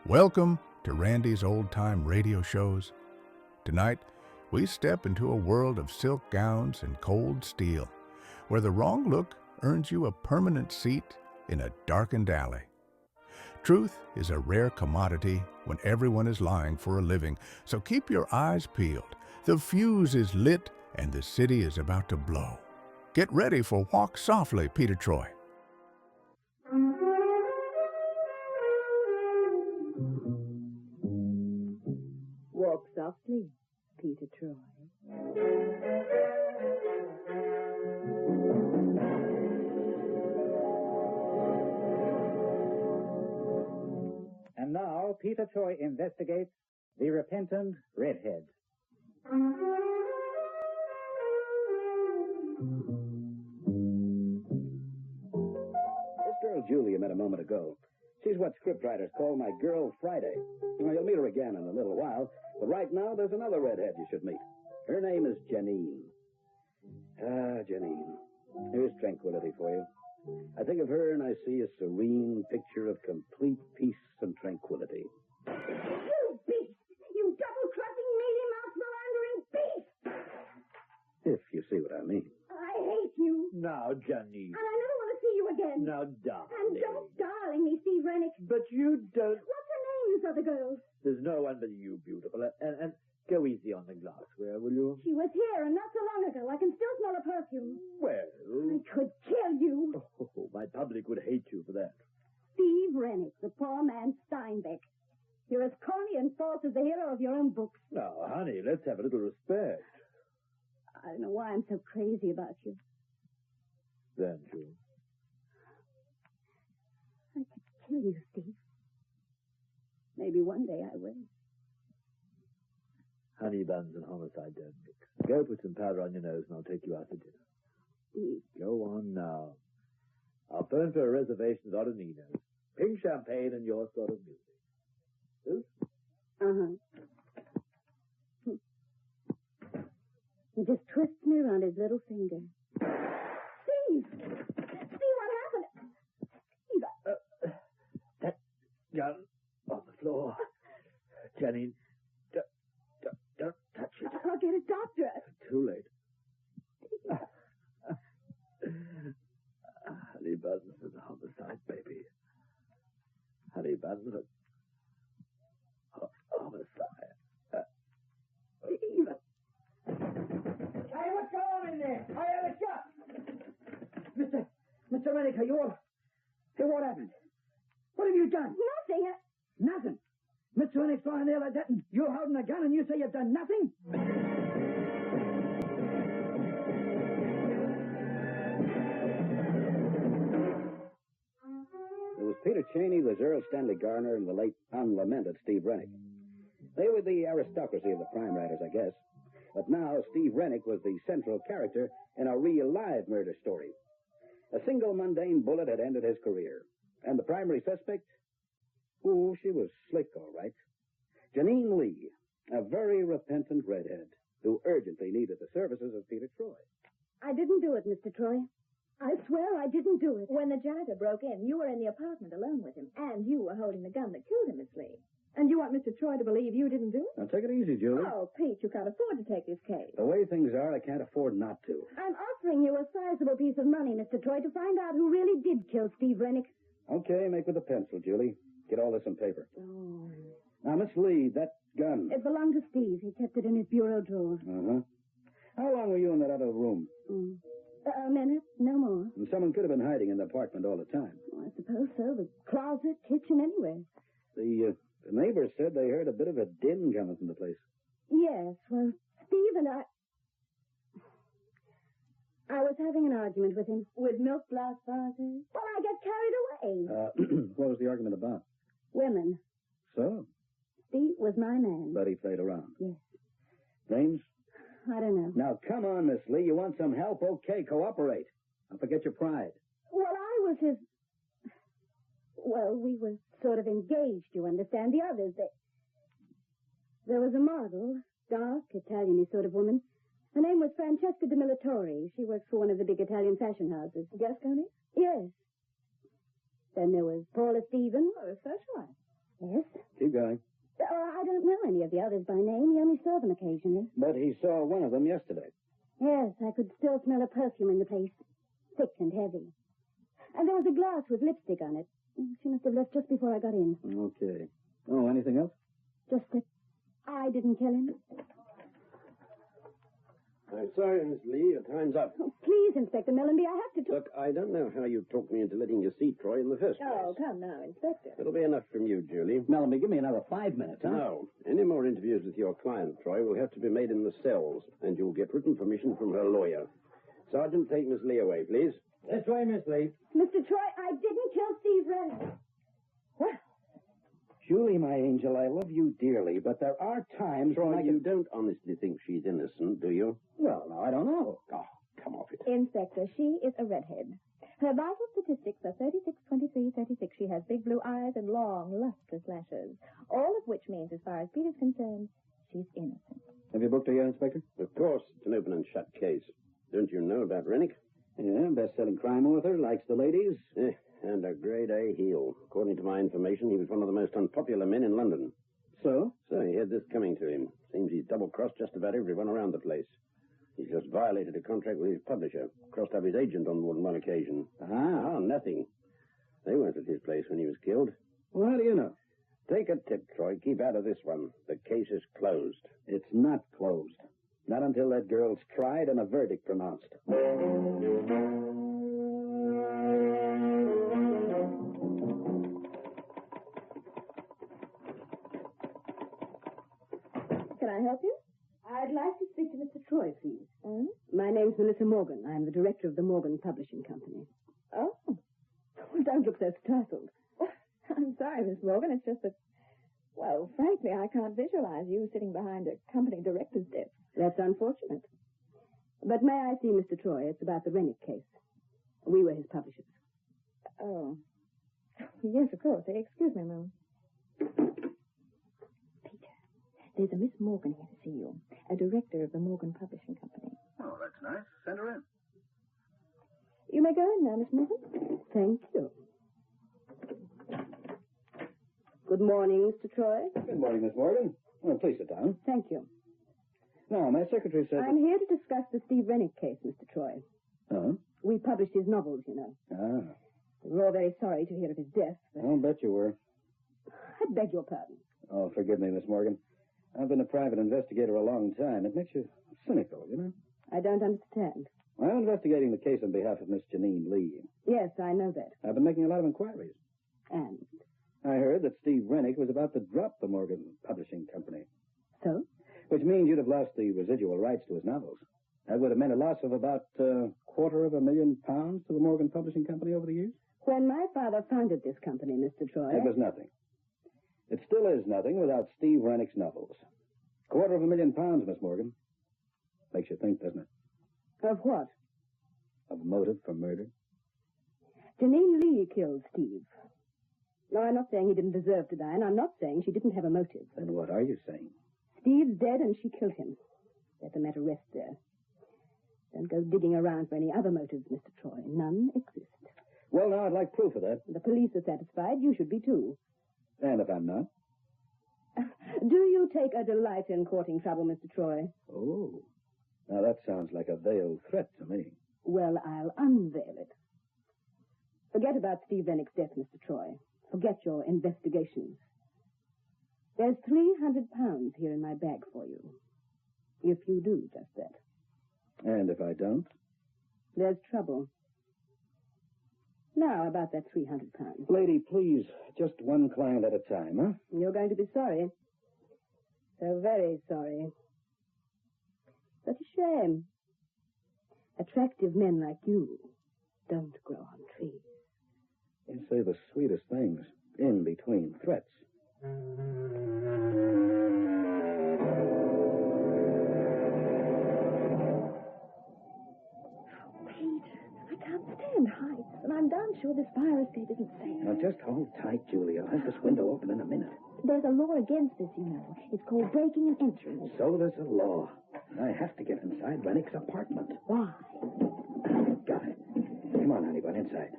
Welcome to Randy's old-time radio shows. Tonight, we step into a world of silk gowns and cold steel, where the wrong look earns you a permanent seat in a darkened alley. Truth is a rare commodity when everyone is lying for a living, so keep your eyes peeled. The fuse is lit and the city is about to blow. Get ready for Walk Softly, Peter Troy. Walk softly, Peter Troy. And now, Peter Troy investigates the repentant redhead. This girl Julie you met a moment ago, she's what scriptwriters call my girl Friday. Well, you'll meet her again in a little while, but right now there's another redhead you should meet. Her name is Janine. Ah, Janine. Here's tranquility for you. I think of her and I see a serene picture of complete peace and tranquility. You beast! You double-crossing, mealy-mouthed, philandering beast! If you see what I mean. I hate you. Now, Janine. And I never want to see you again. Now, darling. And don't darling me, Steve Rennick. But you don't... What's the names of the girls? There's no one but you, beautiful. And go easy on the glassware, will you? She was here, and not so long ago. I can still smell her perfume. Well... I could kill you. Oh, my public would hate you for that. Steve Rennick, the poor man Steinbeck. You're as corny and false as the hero of your own books. Now, honey, let's have a little respect. I don't know why I'm so crazy about you. Then, June. I could kill you, Steve. Maybe one day I will. Honey buns and homicide don't mix. Go put some powder on your nose and I'll take you out to dinner. Steve. Go on now. I'll phone for a reservation at Odonino's. Pink champagne and your sort of music. Oof. Uh-huh. He just twists me around his little finger. Steve! Steve, what happened? Steve, That gun on the floor. Janine, don't touch it. I'll get a doctor. Too late. Honey buns and homicide, baby. Honey buns and homicide. Steve. Hey, what's going on in there? I have a shot. Mr. Rennick, are you all... Hey, what happened? What have you done? Nothing. Nothing. Mr. Rennick's lying there like that, and you're holding a gun, and you say you've done nothing? It was Peter Cheney, was Earl Stanley Garner, and the late unlamented Steve Rennick. They were the aristocracy of the crime writers, I guess. But now Steve Rennick was the central character in a real live murder story. A single mundane bullet had ended his career. And the primary suspect? Oh, she was slick, all right. Janine Lee, a very repentant redhead who urgently needed the services of Peter Troy. I didn't do it, Mr. Troy. I swear I didn't do it. When the janitor broke in, you were in the apartment alone with him, and you were holding the gun that killed him, Miss Lee. And you want Mr. Troy to believe you didn't do it? Now, take it easy, Julie. Oh, Pete, you can't afford to take this case. The way things are, I can't afford not to. I'm offering you a sizable piece of money, Mr. Troy, to find out who really did kill Steve Rennick. Okay, make with a pencil, Julie. Get all this on paper. Oh. Now, Miss Lee, that gun. It belonged to Steve. He kept it in his bureau drawer. Uh-huh. How long were you in that other room? A minute, no more. And someone could have been hiding in the apartment all the time. Oh, I suppose so. The closet, kitchen, anywhere. The neighbors said they heard a bit of a din coming from the place. Yes, well, Steve and I was having an argument with him. With milk glass vases? Well, I got carried away. What was the argument about? Women. So? Steve was my man. But he played around. Yes. Names? I don't know. Now, come on, Miss Lee. You want some help? Okay, cooperate. Don't forget your pride. Well, I was his... Well, we were sort of engaged, you understand. The others, There was a model, dark, Italian-y sort of woman. Her name was Francesca de Militore. She works for one of the big Italian fashion houses. Gascony? Yes. Then there was Paula Stevens. Oh, a socialite. Yes. She guy. I don't know any of the others by name. He only saw them occasionally. But he saw one of them yesterday. Yes, I could still smell a perfume in the place. Thick and heavy. And there was a glass with lipstick on it. She must have left just before I got in. Okay. Oh, anything else? Just that I didn't kill him. I'm sorry, Miss Lee. Your time's up. Oh, please, Inspector Mellenby, I have to talk. Look, I don't know how you talked me into letting you see Troy in the first place. Oh, come now, Inspector. It'll be enough from you, Julie. Mellenby, give me another 5 minutes, huh? No. Any more interviews with your client, Troy, will have to be made in the cells, and you'll get written permission from her lawyer. Sergeant, take Miss Lee away, please. This way, Miss Lee. Mr. Troy, I didn't kill Steve Renner. What? Julie, my angel, I love you dearly, but there are times Troy, when you don't honestly think she's innocent, do you? Well, no, I don't know. Oh, come off it. Inspector, she is a redhead. Her vital statistics are 36, 23, 36. She has big blue eyes and long, lustrous lashes. All of which means, as far as Peter's concerned, she's innocent. Have you booked her yet, Inspector? Of course, it's an open and shut case. Don't you know about Rennick? Yeah, best-selling crime author, likes the ladies. And a grade A heel. According to my information, he was one of the most unpopular men in London. So? So he had this coming to him. Seems he's double-crossed just about everyone around the place. He's just violated a contract with his publisher. Crossed up his agent on more than one occasion. Ah. Nothing. They weren't at his place when he was killed. Well, how do you know? Take a tip, Troy. Keep out of this one. The case is closed. It's not closed. Not until that girl's tried and a verdict pronounced. Can I help you? I'd like to speak to Mr. Troy, please. My name's Melissa Morgan. I'm the director of the Morgan Publishing Company. Oh. Well, don't look so startled. I'm sorry, Miss Morgan. It's just that, well, frankly, I can't visualize you sitting behind a company director's desk. That's unfortunate. But may I see Mr. Troy? It's about the Rennick case. We were his publishers. Oh. Yes, of course. Excuse me a moment. Peter, there's a Miss Morgan here to see you, a director of the Morgan Publishing Company. Oh, that's nice. Send her in. You may go in now, Miss Morgan. Thank you. Good morning, Mr. Troy. Good morning, Miss Morgan. Well, please sit down. Thank you. No, my secretary said... I'm here to discuss the Steve Rennick case, Mr. Troy. Oh? We published his novels, you know. Ah. We were all very sorry to hear of his death, but I'll bet you were. I beg your pardon. Oh, forgive me, Miss Morgan. I've been a private investigator a long time. It makes you cynical, you know. I don't understand. I'm investigating the case on behalf of Miss Janine Lee. Yes, I know that. I've been making a lot of inquiries. And I heard that Steve Rennick was about to drop the Morgan Publishing Company, so? which means you'd have lost the residual rights to his novels. That would have meant a loss of about £250,000 to the Morgan Publishing Company over the years. When my father founded this company, Mr. Troy... It was nothing. It still is nothing without Steve Rennick's novels. £250,000, Miss Morgan. Makes you think, doesn't it? Of what? Of motive for murder. Janine Lee killed Steve. No, I'm not saying he didn't deserve to die, and I'm not saying she didn't have a motive. Then what are you saying? Steve's dead, and she killed him. Let the matter rest there. Don't go digging around for any other motives, Mr. Troy. None exist. Well, now, I'd like proof of that. The police are satisfied. You should be, too. And if I'm not? Do you take a delight in courting trouble, Mr. Troy? Oh. Now, that sounds like a veiled threat to me. Well, I'll unveil it. Forget about Steve Rennick's death, Mr. Troy. Forget your investigations. There's £300 here in my bag for you. If you do just that. And if I don't? There's trouble. Now, about that £300. Lady, please, just one client at a time, huh? You're going to be sorry. So very sorry. Such a shame. Attractive men like you don't grow on trees. You say the sweetest things in between threats. I can't stand heights, and I'm darn sure this fire escape isn't safe. Now, just hold tight, Julie. I'll have this window open in a minute. There's a law against this, you know. It's called breaking and entering. So there's a law. I have to get inside Rennick's apartment. Why? Got it. Come on, honey, run inside.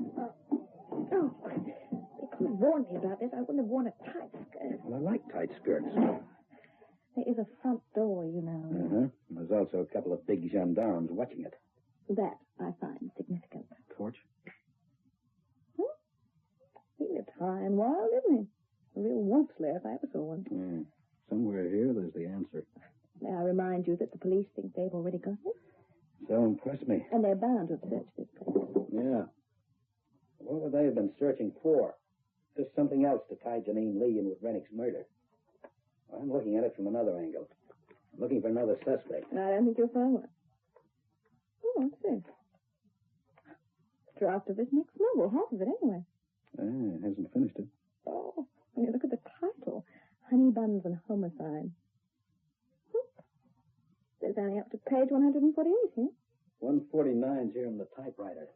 Oh, they could have warned me about this. I wouldn't have worn a tight skirt. Well, I like white skirts. There is a front door, you know. Uh-huh. There's also a couple of big gendarmes watching it. That I find significant. Torch? He lived high and wild, didn't he? A real wolf slayer if I ever saw one. Somewhere here, there's the answer. May I remind you that the police think they've already got it? So impressed me. And they're bound to have searched this place. Yeah. What would they have been searching for? Just something else to tie Janine Lee in with Rennick's murder. I'm looking at it from another angle. I'm looking for another suspect. I don't think you'll find one. Oh, what's this? Draft of this next novel, half of it anyway. It hasn't finished it. Oh, when you look at the title, Honey Buns and Homicide. There's only up to page 148 here. 149's here in the typewriter.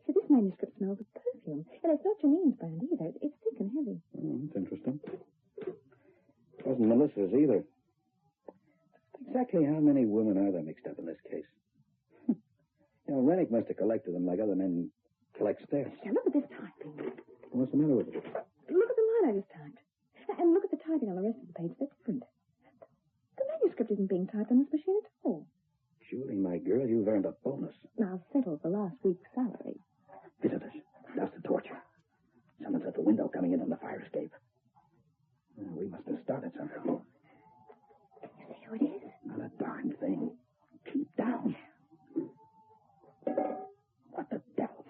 So this manuscript smells of perfume. And it's not Janine's brand either. It's thick and heavy. That's interesting. It wasn't Melissa's either. Exactly how many women are there mixed up in this case? Rennick must have collected them like other men collect stamps. Yeah, look at this typing. What's the matter with it? Look at the line I just typed. And look at the typing on the rest of the page. They're different. The manuscript isn't being typed on this machine at all. Julie, my girl, you've earned a bonus. Now settle for last week's salary. Visitors. Douse the torch. Someone's at the window coming in on the fire escape. We must have started somehow. Can you see who it is? Not a darn thing. Keep down. What the devil?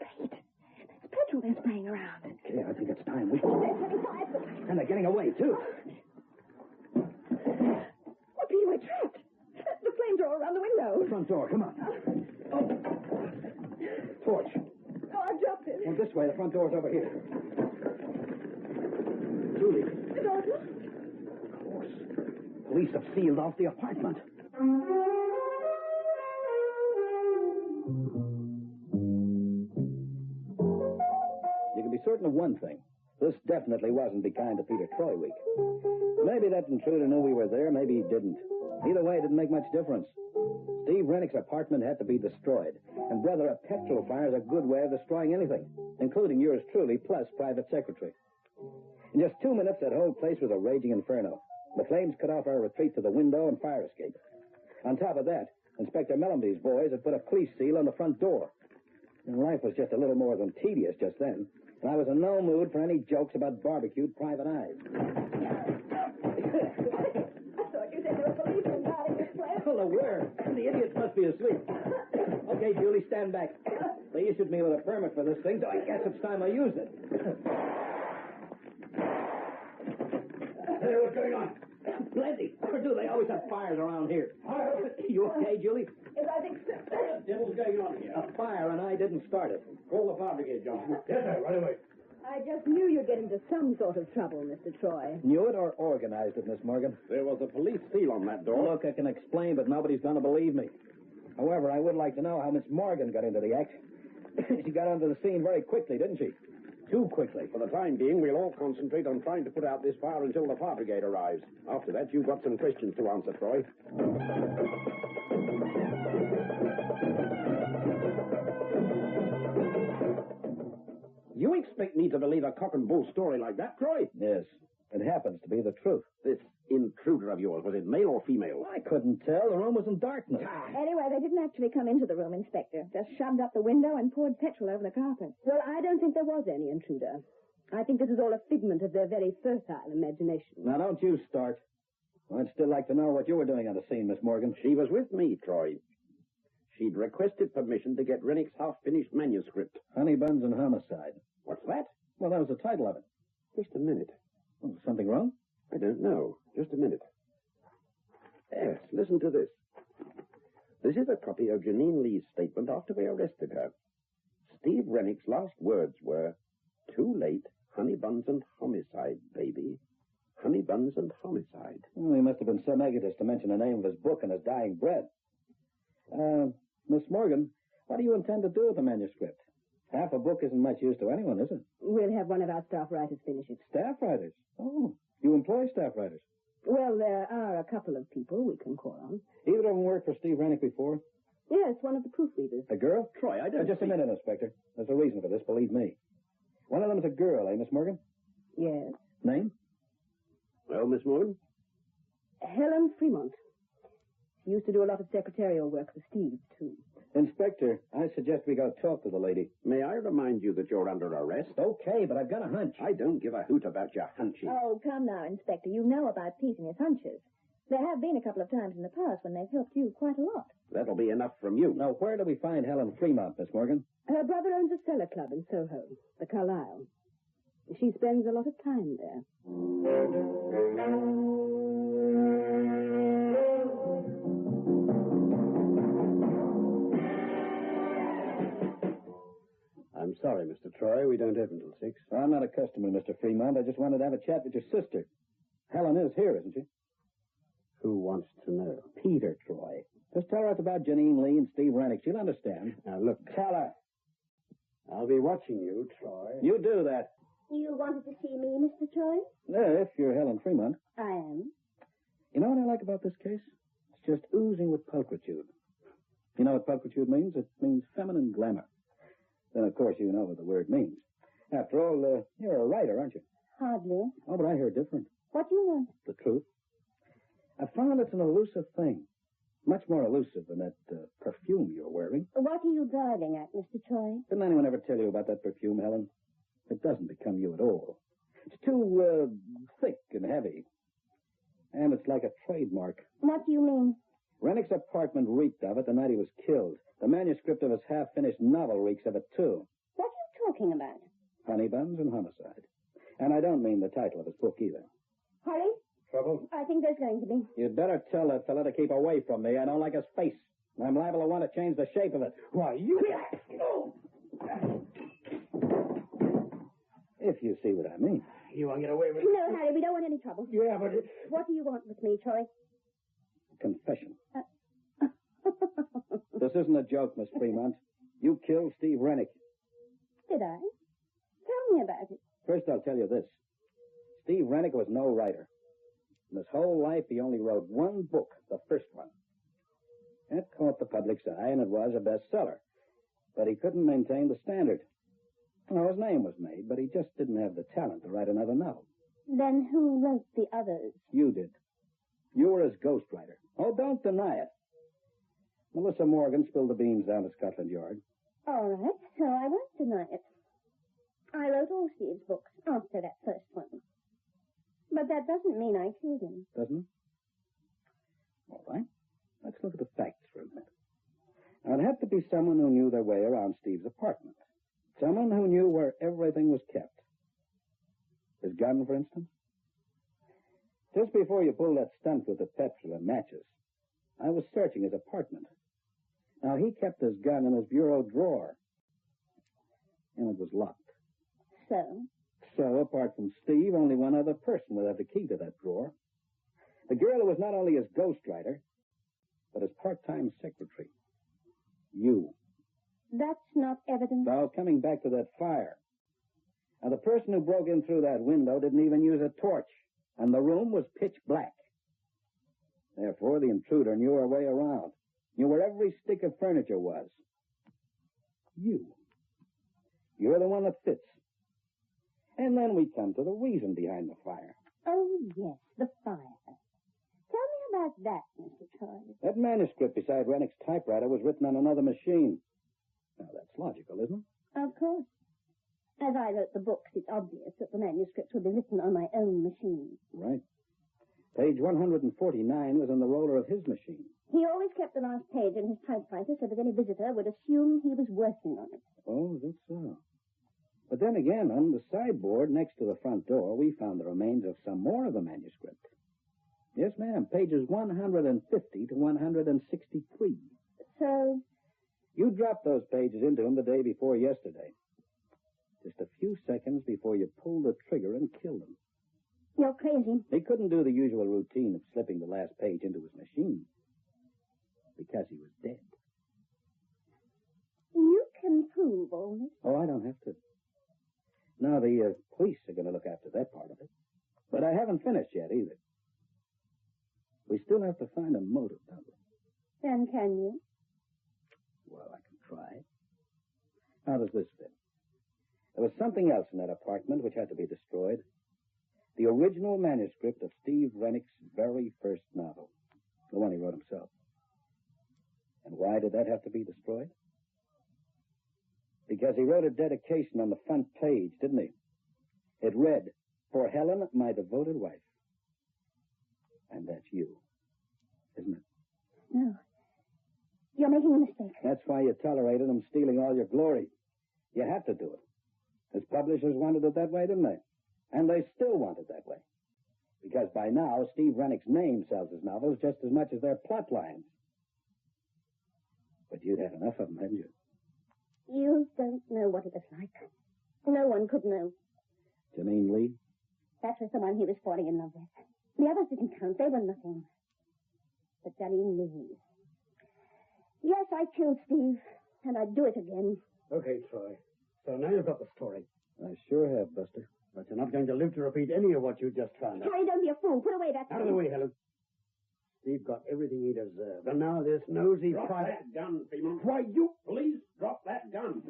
Wait. There's petrol they're spraying around. Okay, I think it's time we... They're setting fire to them. And they're getting away, too. Oh, Peter, we're trapped. The flames are all around the window. The front door, come on. Torch. Oh, I dropped it. Well, this way, the front door's over here. Julie. The door's locked. Of course. Police have sealed off the apartment. You can be certain of one thing. This definitely wasn't Be Kind to Peter Troy week. Maybe that intruder knew we were there, maybe he didn't. Either way, it didn't make much difference. Steve Rennick's apartment had to be destroyed. And, brother, a petrol fire is a good way of destroying anything, including yours truly, plus private secretary. In just 2 minutes, that whole place was a raging inferno. The flames cut off our retreat to the window and fire escape. On top of that, Inspector Mellenby's boys had put a police seal on the front door. And life was just a little more than tedious just then. And I was in no mood for any jokes about barbecued private eyes. I thought you said there were policemen guarding this place. Well, there were. The idiots must be asleep. Okay, Julie, stand back. They issued me with a permit for this thing, so I guess it's time I used it. Hey, what's going on? Plenty. Or do they always have fires around here? You okay, Julie? Yes, I think so. What the devil's going on here? A fire, and I didn't start it. Call the fire brigade, Johnson. Yes, sir. Right away. I just knew you'd get into some sort of trouble, Mr. Troy. Knew it or organized it, Miss Morgan? There was a police seal on that door. Look, I can explain, but nobody's going to believe me. However, I would like to know how Miss Morgan got into the act. She got onto the scene very quickly, didn't she? Too quickly. For the time being, we'll all concentrate on trying to put out this fire until the fire brigade arrives. After that, you've got some questions to answer, Troy. You expect me to believe a cock and bull story like that, Troy? Yes. It happens to be the truth. This intruder of yours, was it male or female? I couldn't tell. The room was in darkness. Anyway, they didn't actually come into the room, Inspector. Just shoved up the window and poured petrol over the carpet. Well, I don't think there was any intruder. I think this is all a figment of their very fertile imagination. Now, don't you start. I'd still like to know what you were doing on the scene, Miss Morgan. She was with me, Troy. She'd requested permission to get Rennick's half-finished manuscript. Honey Buns and Homicide. What's that? Well, that was the title of it. Just a minute. Oh, something wrong? I don't know. Just a minute. Yes, listen to this. This is a copy of Janine Lee's statement after we arrested her. Steve Rennick's last words were, "Too late, honey buns and homicide, baby. Honey buns and homicide." Well, he must have been some egotist to mention the name of his book and his dying breath. Miss Morgan, what do you intend to do with the manuscript? Half a book isn't much use to anyone, is it? We'll have one of our staff writers finish it. Staff writers? Oh, you employ staff writers. Well, there are a couple of people we can call on. Either of them worked for Steve Rennick before? Yes, one of the proofreaders. A girl? Troy, I don't Just a minute, Inspector. There's a reason for this, believe me. One of them's a girl, eh, Miss Morgan? Yes. Name? Well, Miss Morgan? Helen Fremont. She used to do a lot of secretarial work for Steve, too. Inspector, I suggest we go talk to the lady. May I remind you that you're under arrest? Okay, but I've got a hunch. I don't give a hoot about your hunches. Oh, come now, Inspector. You know about Pete and his hunches. There have been a couple of times in the past when they've helped you quite a lot. That'll be enough from you. Now, where do we find Helen Fremont, Miss Morgan? Her brother owns a cellar club in Soho, the Carlisle. She spends a lot of time there. I'm sorry, Mr. Troy. We don't open till 6. I'm not a customer, Mr. Fremont. I just wanted to have a chat with your sister. Helen is here, isn't she? Who wants to know? Peter, Troy. Just tell her it's about Janine Lee and Steve Rennick. She'll understand. Now, look. Tell her. I'll be watching you, Troy. You do that. You wanted to see me, Mr. Troy? If you're Helen Fremont. I am. You know what I like about this case? It's just oozing with pulchritude. You know what pulchritude means? It means feminine glamour. Then, of course, you know what the word means. After all, you're a writer, aren't you? Hardly. Oh, but I hear different. What do you want? The truth. I found it's an elusive thing. Much more elusive than that perfume you're wearing. What are you driving at, Mr. Troy? Didn't anyone ever tell you about that perfume, Helen? It doesn't become you at all. It's too, thick and heavy. And it's like a trademark. What do you mean? Rennick's apartment reeked of it the night he was killed. The manuscript of his half-finished novel reeks of it, too. What are you talking about? Honey buns and homicide. And I don't mean the title of his book, either. Hurry? Trouble? I think there's going to be. You'd better tell that fella to keep away from me. I don't like his face. I'm liable to want to change the shape of it. Why, you... If you see what I mean. You want to get away with it? No, Harry, we don't want any trouble. Yeah, but... What do you want with me, Troy? Confession. This isn't a joke, Miss Fremont. You killed Steve Rennick. Did I? Tell me about it. First, I'll tell you this. Steve Rennick was no writer. In his whole life, he only wrote one book, the first one. It caught the public's eye, and it was a bestseller. But he couldn't maintain the standard. Well, his name was made, but he just didn't have the talent to write another novel. Then who wrote the others? You did. You were his ghostwriter. Oh, don't deny it. Melissa Morgan spilled the beans down to Scotland Yard. All right, so I won't deny it. I wrote all Steve's books after that first one. But that doesn't mean I killed him. Doesn't it? All right. Let's look at the facts for a minute. Now, it'd have to be someone who knew their way around Steve's apartment. Someone who knew where everything was kept. His gun, for instance? Just before you pulled that stunt with the petrol and matches, I was searching his apartment. Now, he kept his gun in his bureau drawer. And it was locked. So, apart from Steve, only one other person would have the key to that drawer. The girl who was not only his ghostwriter, but his part-time secretary. You. That's not evidence. Now, coming back to that fire. Now, the person who broke in through that window didn't even use a torch, and the room was pitch black. Therefore, the intruder knew her way around, knew where every stick of furniture was. You. You're the one that fits. And then we come to the reason behind the fire. Oh, yes, the fire. Tell me about that, Mr. Troy. That manuscript beside Rennick's typewriter was written on another machine. Now, that's logical, isn't it? Of course. As I wrote the books, it's obvious that the manuscripts would be written on my own machine. Right. Page 149 was on the roller of his machine. He always kept the last page in his typewriter so that any visitor would assume he was working on it. Oh, that's so. But then again, on the sideboard next to the front door, we found the remains of some more of the manuscript. Yes, ma'am. Pages 150 to 163. So? You dropped those pages into him the day before yesterday. Just a few seconds before you pulled the trigger and killed him. You're crazy. He couldn't do the usual routine of slipping the last page into his machine. Because he was dead. You can prove all this. Oh, I don't have to. Now, the police are going to look after that part of it. But I haven't finished yet, either. We still have to find a motive, don't we? Then can you? Well, I can try. How does this fit? There was something else in that apartment which had to be destroyed. The original manuscript of Steve Rennick's very first novel, the one he wrote himself. And why did that have to be destroyed? Because he wrote a dedication on the front page, didn't he? It read, "For Helen, my devoted wife." And that's you, isn't it? No. You're making a mistake. That's why you tolerated him stealing all your glory. You had to do it. His publishers wanted it that way, didn't they? And they still want it that way. Because by now, Steve Rennick's name sells his novels just as much as their plot lines. But you'd had enough of them, hadn't you? You don't know what it was like. No one could know. Janine Lee? That was the one he was falling in love with. The others didn't count. They were nothing. But Janine Lee. Yes, I killed Steve, and I'd do it again. Okay, Troy. So now you've got the story. I sure have, Buster. But you're not going to live to repeat any of what you just found out. Harry, don't be a fool. Put away that Out of the way, Helen. Steve got everything he deserved. And now this nosy Drop private... that gun, Fremont. Why, you... Police, drop that gun.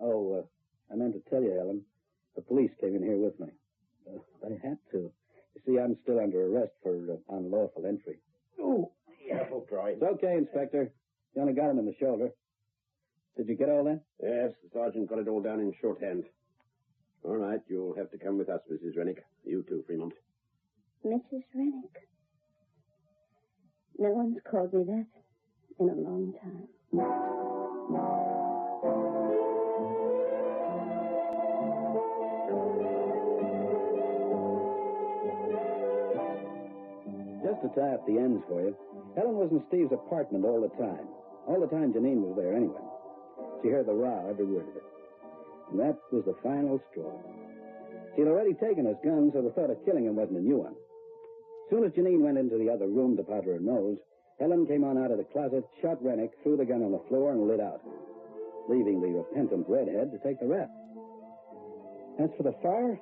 Oh, I meant to tell you, Helen. The police came in here with me. They had to. You see, I'm still under arrest for unlawful entry. Oh, Careful, Troy. It's okay, Inspector. You only got him in the shoulder. Did you get all that? Yes, the sergeant got it all down in shorthand. All right, you'll have to come with us, Mrs. Rennick. You too, Fremont. Mrs. Rennick. No one's called me that in a long time. Just to tie up the ends for you, Helen was in Steve's apartment all the time. All the time Janine was there anyway. She heard the row, every word of it. And that was the final straw. She'd already taken his gun, so the thought of killing him wasn't a new one. As soon as Janine went into the other room to powder her nose, Helen came on out of the closet, shot Rennick, threw the gun on the floor, and lit out, leaving the repentant redhead to take the rap. As for the fire,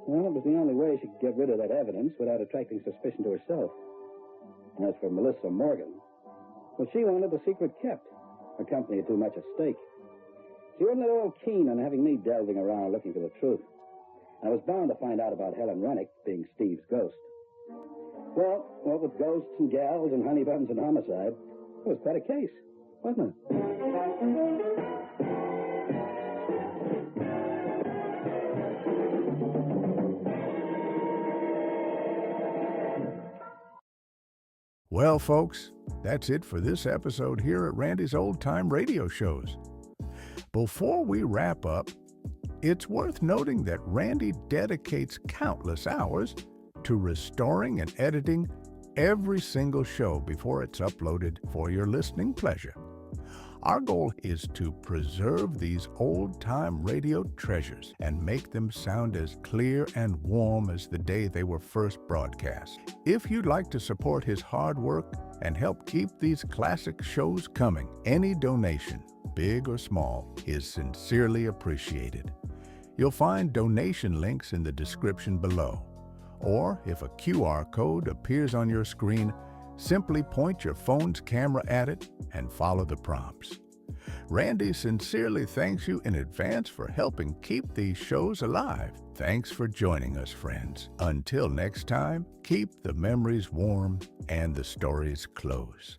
well, it was the only way she could get rid of that evidence without attracting suspicion to herself. And as for Melissa Morgan, well, she wanted the secret kept. Her company had too much at stake. She wasn't at all keen on having me delving around looking for the truth. I was bound to find out about Helen Rennick being Steve's ghost. Well, what with ghosts and gals and honey buns and homicide, it was quite a case, wasn't it? Well, folks, that's it for this episode here at Randy's Old Time Radio Shows. Before we wrap up, it's worth noting that Randy dedicates countless hours to restoring and editing every single show before it's uploaded for your listening pleasure. Our goal is to preserve these old-time radio treasures and make them sound as clear and warm as the day they were first broadcast. If you'd like to support his hard work and help keep these classic shows coming, any donation, big or small, is sincerely appreciated. You'll find donation links in the description below. Or if a QR code appears on your screen, simply point your phone's camera at it and follow the prompts. Randy sincerely thanks you in advance for helping keep these shows alive. Thanks for joining us, friends. Until next time, keep the memories warm and the stories close.